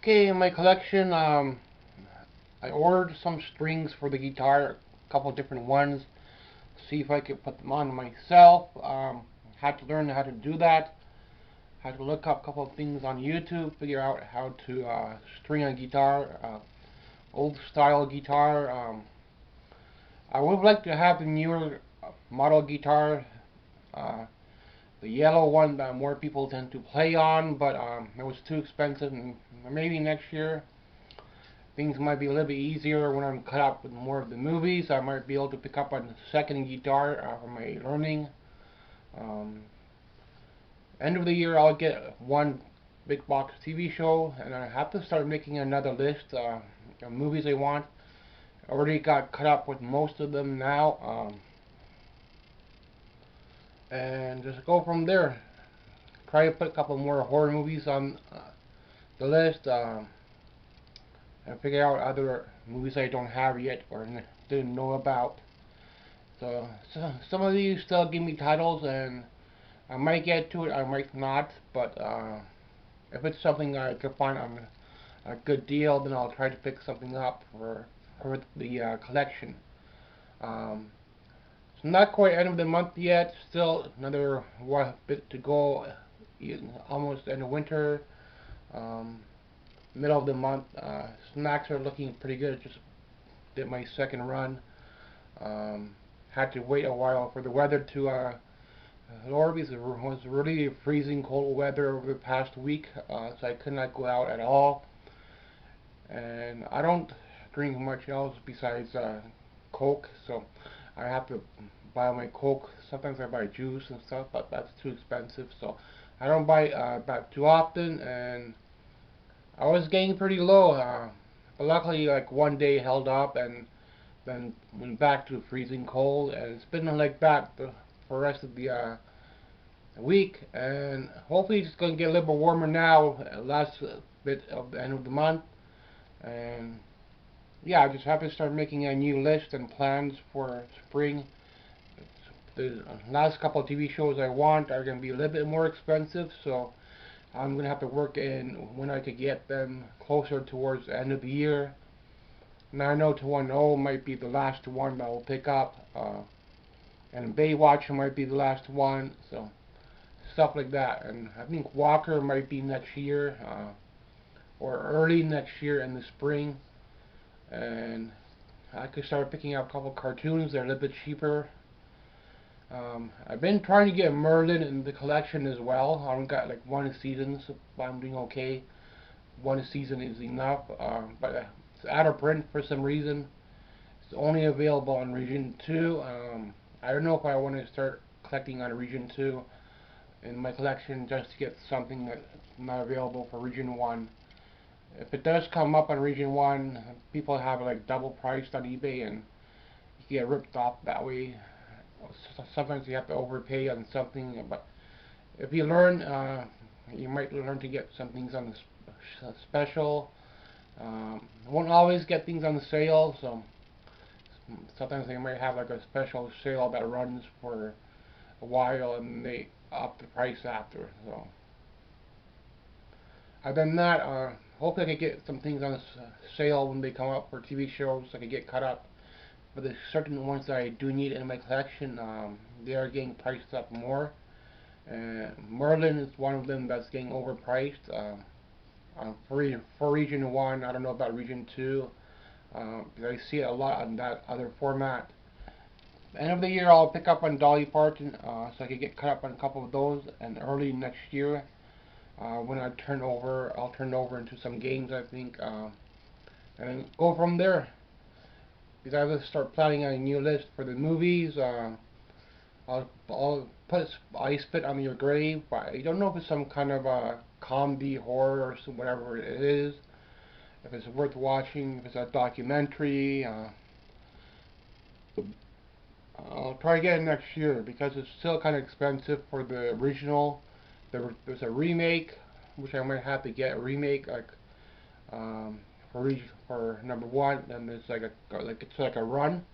Okay, in my collection, I ordered some strings for the guitar, a couple different ones. See if I could put them on myself. Had to learn how to do that. Had to look up a couple of things on YouTube, figure out how to string a guitar, old style guitar. I would like to have the newer model guitar, uh, the yellow one that more people tend to play on, but it was too expensive. And maybe next year things might be a little bit easier when I'm caught up with more of the movies. I might be able to pick up on the second guitar for my learning. Um, End of the year, I'll get one big box TV show, and I have to start making another list of movies I want. I already got caught up with most of them now, and just go from there. Try to put a couple more horror movies on the list, and figure out other movies I don't have yet or didn't know about. So some of these still give me titles, and I might get to it, I might not, but if it's something I can find on a good deal, then I'll try to pick something up for the collection. Um, it's not quite end of the month yet, still another bit to go, almost end of winter. Um, Middle of the month, snacks are looking pretty good. Just did my second run. Um, Had to wait a while for the weather to lower because it was really freezing cold weather over the past week, so I could not go out at all. And I don't drink much else besides Coke, so I have to buy my Coke. Sometimes I buy juice and stuff, but that's too expensive, so I don't buy that too often. And I was getting pretty low, but luckily, like one day held up, and then went back to freezing cold, and it's been like that for the rest of the week. And hopefully, it's going to get a little bit warmer now, last bit of the end of the month. And yeah, I just have to start making a new list and plans for spring. The last couple of TV shows I want are going to be a little bit more expensive, so I'm gonna have to work in when I could get them closer towards the end of the year. Now I know 210 might be the last one that I'll pick up, and Baywatch might be the last one, so stuff like that. And I think Walker might be next year, or early next year in the spring. And I could start picking up a couple cartoons. They're a little bit cheaper. I've been trying to get Merlin in the collection as well. I have got like one season, so I'm doing okay. One season is enough, but it's out of print for some reason. It's only available on Region 2. I don't know if I want to start collecting on Region 2 in my collection just to get something that's not available for Region 1. If it does come up on Region 1, people have it like double priced on eBay, and you get ripped off that way. Sometimes you have to overpay on something, but if you learn, you might learn to get some things on the special. Won't always get things on the sale, so sometimes they might have like a special sale that runs for a while and they up the price after. So other than that, hopefully I can get some things on sale when they come up for TV shows. So I can get caught up. But the certain ones that I do need in my collection, they are getting priced up more. Merlin is one of them that's getting overpriced. For Region 1, I don't know about Region 2, because I see it a lot on that other format. End of the year, I'll pick up on Dolly Parton, so I can get caught up on a couple of those. And early next year, when I'll turn over into some games, I think, and go from there. Because I have to start planning a new list for the movies. I'll put I Spit on Your Grave, but I don't know if it's some kind of a comedy, horror, or whatever it is. If it's worth watching, if it's a documentary. I'll try again next year because it's still kind of expensive for the original. There's a remake, which I might have to get a remake like um, for number one. And there's like it's like a run,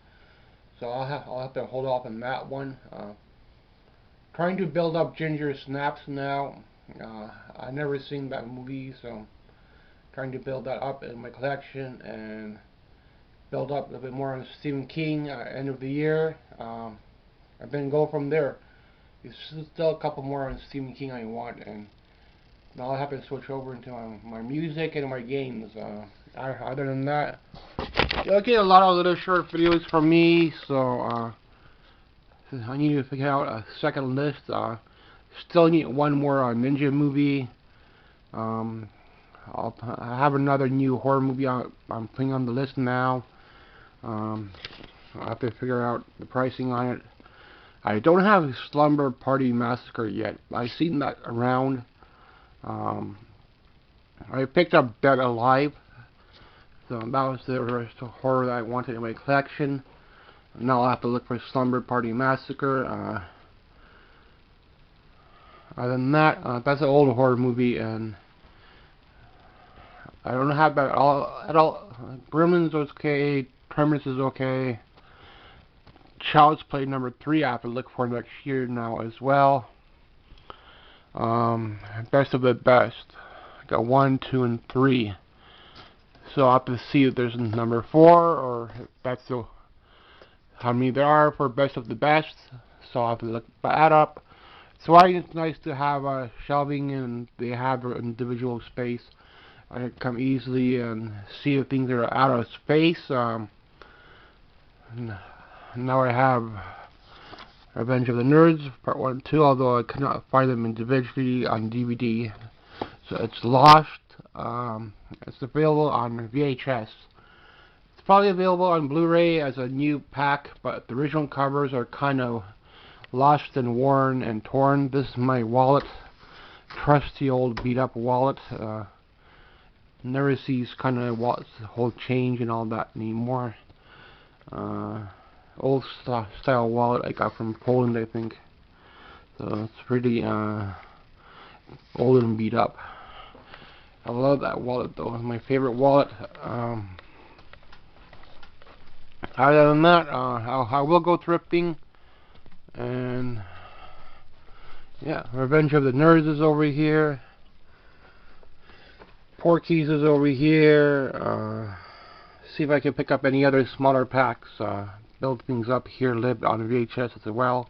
so I'll have to hold off on that one. Trying to build up Ginger Snaps now. I never seen that movie, so trying to build that up in my collection and build up a little bit more on Stephen King end of the year. I've been go from there. There's still a couple more on Stephen King I want, and now I have to switch over into my music and my games. Other than that, you'll get a lot of little short videos from me, so I need to figure out a second list. Still need one more ninja movie. I have another new horror movie I'm putting on the list now. I'll have to figure out the pricing on it. I don't have Slumber Party Massacre yet. I've seen that around. I picked up Dead Alive. So that was the rest of horror that I wanted in my collection. Now I'll have to look for Slumber Party Massacre. Other than that, that's an old horror movie, and I don't have that at all. Gremlins is okay. Premise is okay. Child's Play number 3 I have to look for next year now as well. Best of the best. I got 1, 2, and 3. So I'll have to see if there's number 4 or if that's the how many there are for best of the best. So I'll have to look that up. So I think it's nice to have shelving and they have their individual space. I can come easily and see if things are out of space. Now I have Revenge of the Nerds Part 1 and 2, although I could not find them individually on DVD. So it's lost. It's available on VHS. It's probably available on Blu-ray as a new pack, but the original covers are kind of lost and worn and torn. This is my wallet. Trusty old beat up wallet. Never sees kind of wallets hold change and all that anymore. Old style wallet I got from Poland, I think. So it's pretty old and beat up. I love that wallet though. It's my favorite wallet. Other than that, I will go thrifting. And yeah, Revenge of the Nerds is over here. Porky's is over here. See if I can pick up any other smaller packs. Build things up here, live on VHS as well.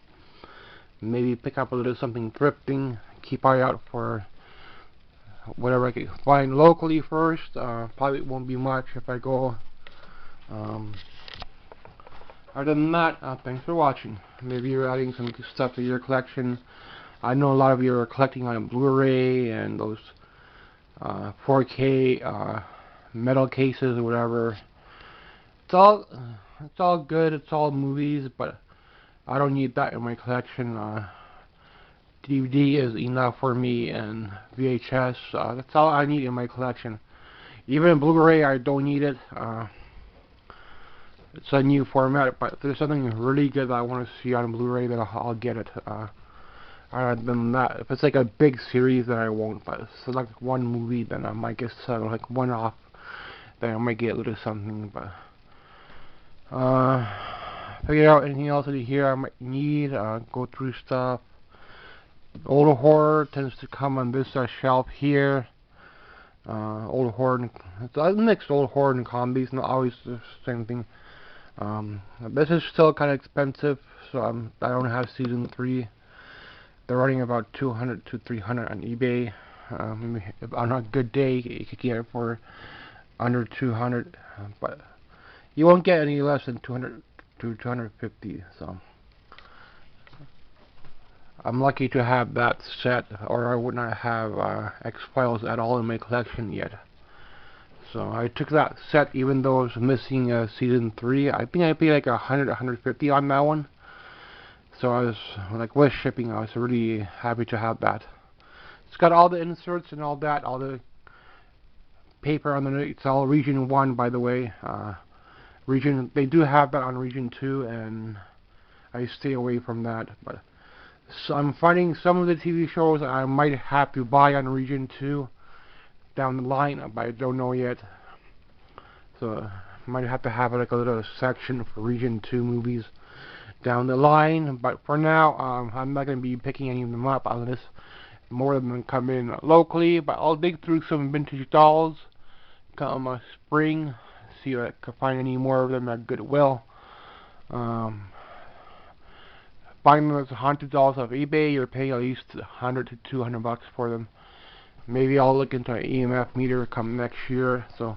Maybe pick up a little something thrifting. Keep eye out for whatever I can find locally first. Probably won't be much if I go. Other than that, thanks for watching. Maybe you're adding some stuff to your collection. I know a lot of you are collecting on Blu-ray and those 4K metal cases or whatever. It's all good. It's all movies, but I don't need that in my collection. DVD is enough for me, and VHS. That's all I need in my collection. Even Blu-ray, I don't need it. It's a new format, but if there's something really good that I want to see on Blu-ray, then I'll get it. Other than that, if it's like a big series, then I won't. But if it's like one movie, then I might get like one off. Then I might get a little something. But figure out anything else in here I might need. Go through stuff. Old horror tends to come on this shelf here. Old horror, it's a mixed old horror and comedies, not always the same thing. This is still kind of expensive, so I don't have season 3. They're running about 200 to 300 on eBay. If on a good day, you could get it for under 200, but you won't get any less than 200 to 250. So I'm lucky to have that set, or I would not have X-Files at all in my collection yet. So I took that set even though it was missing season 3. I think I paid like 100, 150 on that one. So I was like, with shipping, I was really happy to have that. It's got all the inserts and all that, all the paper on the. It's all Region 1, by the way. They do have that on Region 2, and I stay away from that. But so I'm finding some of the TV shows I might have to buy on Region 2 down the line, but I don't know yet. So I might have to have like a little section for Region 2 movies down the line. But for now, I'm not going to be picking any of them up unless more of them come in locally. But I'll dig through some vintage dolls come spring, see if I can find any more of them at Goodwill. Um, Find them as $100 off eBay. You're paying at least 100 to 200 bucks for them. Maybe I'll look into an EMF meter come next year, so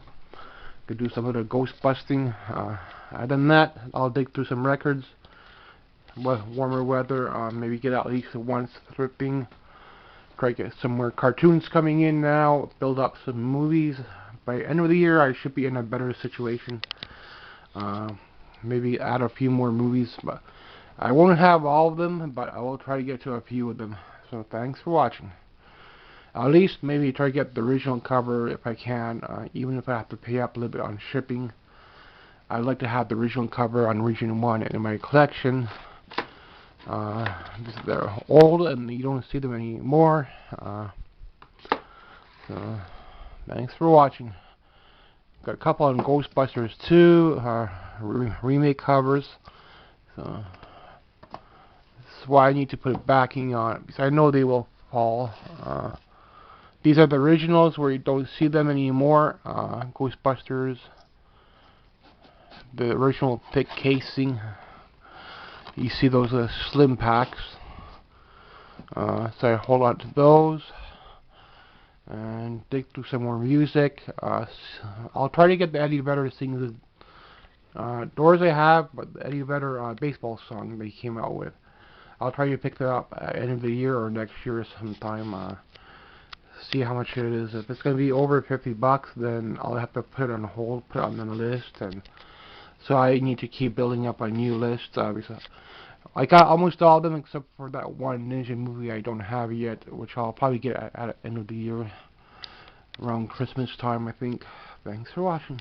could do some of the ghost busting. Other than that, I'll dig through some records with warmer weather. Maybe get at least once thrifting. Try to get some more cartoons coming in now. Build up some movies. By the end of the year, I should be in a better situation. Maybe add a few more movies, but I won't have all of them, but I will try to get to a few of them. So thanks for watching. At least maybe try to get the original cover if I can, even if I have to pay up a little bit on shipping. I'd like to have the original cover on Region 1 in my collection. They're old and you don't see them anymore. So thanks for watching. Got a couple on Ghostbusters 2, remake covers. So that's why I need to put backing on it, because I know they will fall. These are the originals where you don't see them anymore. Ghostbusters, the original thick casing. You see those slim packs. So I hold on to those and dig through some more music. I'll try to get the Eddie Vedder to sing the Doors I have, but the Eddie Vedder baseball song they came out with. I'll try to pick that up at the end of the year or next year sometime. See how much it is. If it's going to be over 50 bucks, then I'll have to put it on hold, put it on the list, and so I need to keep building up a new list. Because I got almost all of them except for that one Ninja movie I don't have yet, which I'll probably get at the end of the year, around Christmas time, I think. Thanks for watching.